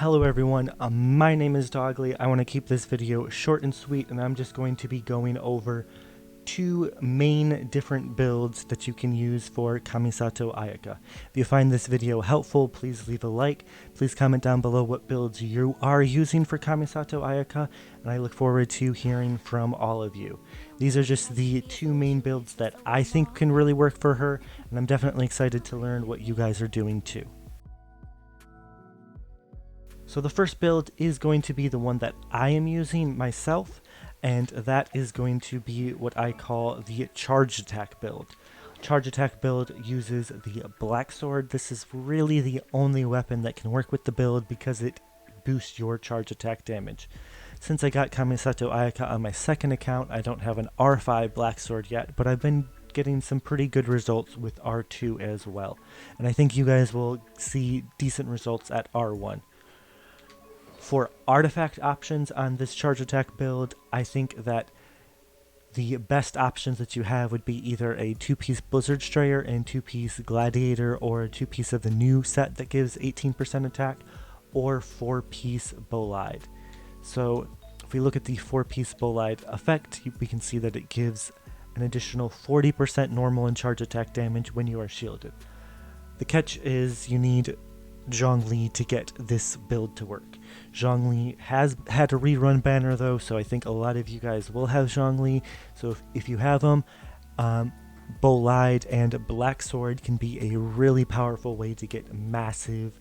Hello everyone, my name is Dogly. I want to keep this video short and sweet, and I'm just going to be going over two main different builds that you can use for Kamisato Ayaka. If you find this video helpful, please leave a like. Please comment down below what builds you are using for Kamisato Ayaka, and I look forward to hearing from all of you. These are just the two main builds that I think can really work for her, and I'm definitely excited to learn what you guys are doing too. So the first build is going to be the one that I am using myself, and that is going to be what I call the charge attack build. Charge attack build uses the Black Sword. This is really the only weapon that can work with the build because it boosts your charge attack damage. Since I got Kamisato Ayaka on my second account, I don't have an R5 Black Sword yet, but I've been getting some pretty good results with R2 as well. And I think you guys will see decent results at R1. For artifact options on this charge attack build, I think that the best options that you have would be either a 2-piece Blizzard Strayer and 2-piece Gladiator, or a 2-piece of the new set that gives 18% attack, or 4-piece Bolide. So if we look at the 4-piece Bolide effect, we can see that it gives an additional 40% normal and charge attack damage when you are shielded. The catch is you need Zhongli to get this build to work. Zhongli has had a rerun banner though, so I think a lot of you guys will have Zhongli. So if you have them, Bolide and Black Sword can be a really powerful way to get massive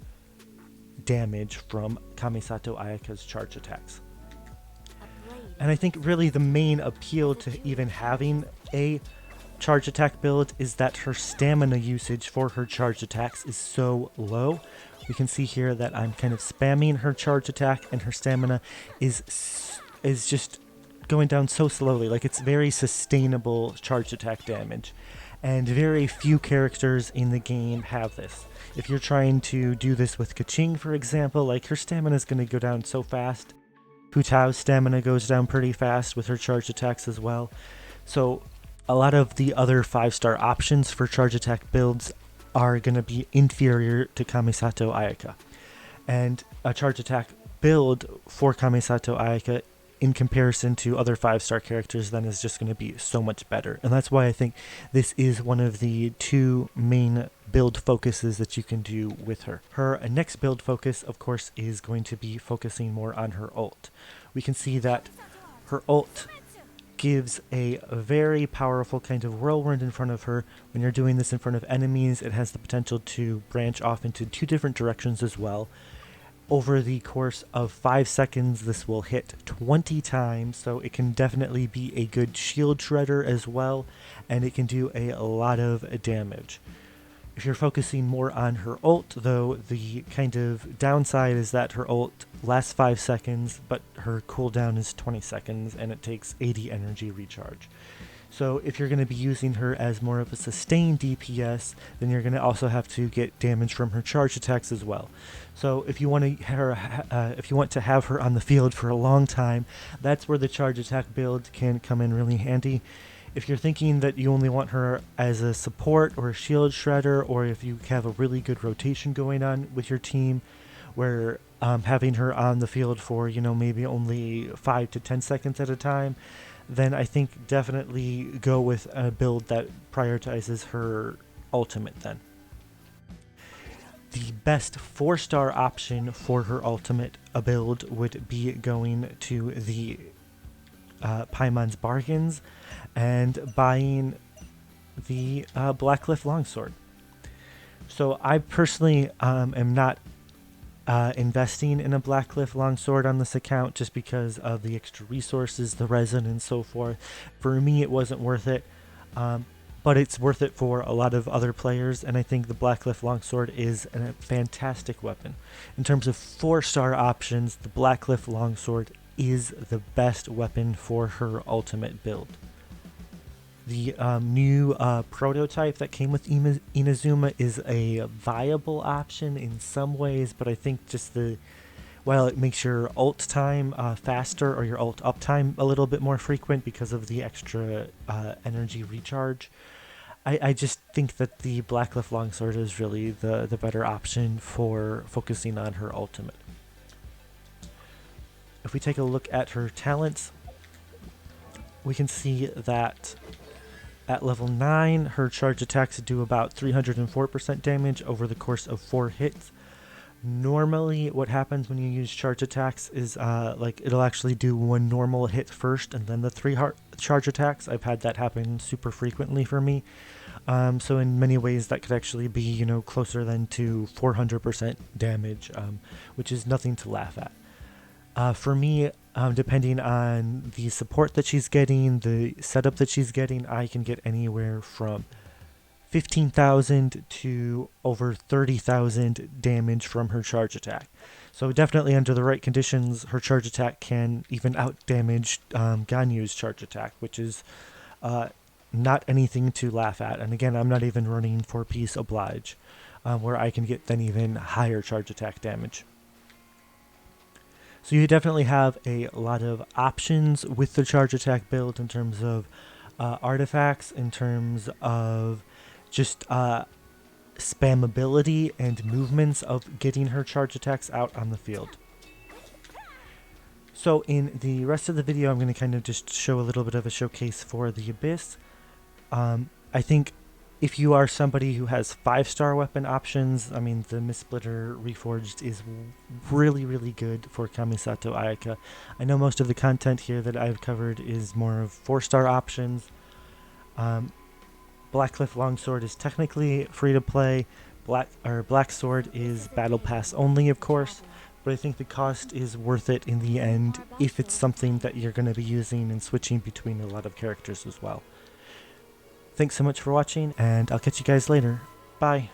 damage from Kamisato Ayaka's charge attacks. And I think really the main appeal to even having a charge attack build is that her stamina usage for her charge attacks is so low. We can see here that I'm kind of spamming her charge attack, and her stamina is just going down so slowly. Like, it's very sustainable charge attack damage, and very few characters in the game have this. If you're trying to do this with Kaching, for example, like, her stamina is going to go down so fast. Hu Tao's stamina goes down pretty fast with her charge attacks as well. So a lot of the other 5-star options for charge attack builds are going to be inferior to Kamisato Ayaka. And a charge attack build for Kamisato Ayaka in comparison to other 5-star characters then is just going to be so much better. And that's why I think this is one of the two main build focuses that you can do with her. Her next build focus, of course, is going to be focusing more on her ult. We can see that her ult gives a very powerful kind of whirlwind in front of her. When you're doing this in front of enemies, it has the potential to branch off into 2 different directions as well. Over the course of 5 seconds, this will hit 20 times, so it can definitely be a good shield shredder as well, and it can do a lot of damage. If you're focusing more on her ult, though, the kind of downside is that her ult lasts 5 seconds, but her cooldown is 20 seconds, and it takes 80 energy recharge. So if you're going to be using her as more of a sustained DPS, then you're going to also have to get damage from her charge attacks as well. So if you want to have her on the field for a long time, that's where the charge attack build can come in really handy. If you're thinking that you only want her as a support or a shield shredder, or if you have a really good rotation going on with your team where having her on the field for, maybe only 5 to 10 seconds at a time, then I think definitely go with a build that prioritizes her ultimate then. The best 4-star option for her ultimate build would be going to the Paimon's Bargains and buying the Blackcliff Longsword. So I personally am not investing in a Blackcliff Longsword on this account just because of the extra resources, the resin, and so forth. For me, it wasn't worth it, but it's worth it for a lot of other players, and I think the Blackcliff Longsword is a fantastic weapon. In terms of 4-star options, the Blackcliff Longsword is the best weapon for her ultimate build. The new prototype that came with Inazuma is a viable option in some ways, but I think just while it makes your ult time faster, or your ult uptime a little bit more frequent because of the extra energy recharge, I just think that the Blackcliff Longsword is really the better option for focusing on her ultimate. If we take a look at her talents, we can see that at level 9, her charge attacks do about 304% damage over the course of 4 hits. Normally, what happens when you use charge attacks is like it'll actually do one normal hit first and then the 3 charge attacks. I've had that happen super frequently for me. So in many ways that could actually be, you know, closer than to 400% damage, which is nothing to laugh at. For me, depending on the support that she's getting, the setup that she's getting, I can get anywhere from 15,000 to over 30,000 damage from her charge attack. So definitely under the right conditions, her charge attack can even out damage Ganyu's charge attack, which is not anything to laugh at. And again, I'm not even running for Peace Oblige, where I can get then even higher charge attack damage. So you definitely have a lot of options with the charge attack build in terms of artifacts, in terms of just spammability and movements of getting her charge attacks out on the field. So in the rest of the video, I'm going to kind of just show a little bit of a showcase for the Abyss. I think if you are somebody who has 5-star weapon options, I mean, the Mistsplitter Reforged is really, really good for Kamisato Ayaka. I know most of the content here that I've covered is more of 4-star options. Blackcliff Longsword is technically free to play. Black Sword is Battle Pass only, of course, but I think the cost is worth it in the end if it's something that you're going to be using and switching between a lot of characters as well. Thanks so much for watching, and I'll catch you guys later. Bye.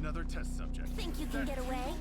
Another test subject. Think you can get away?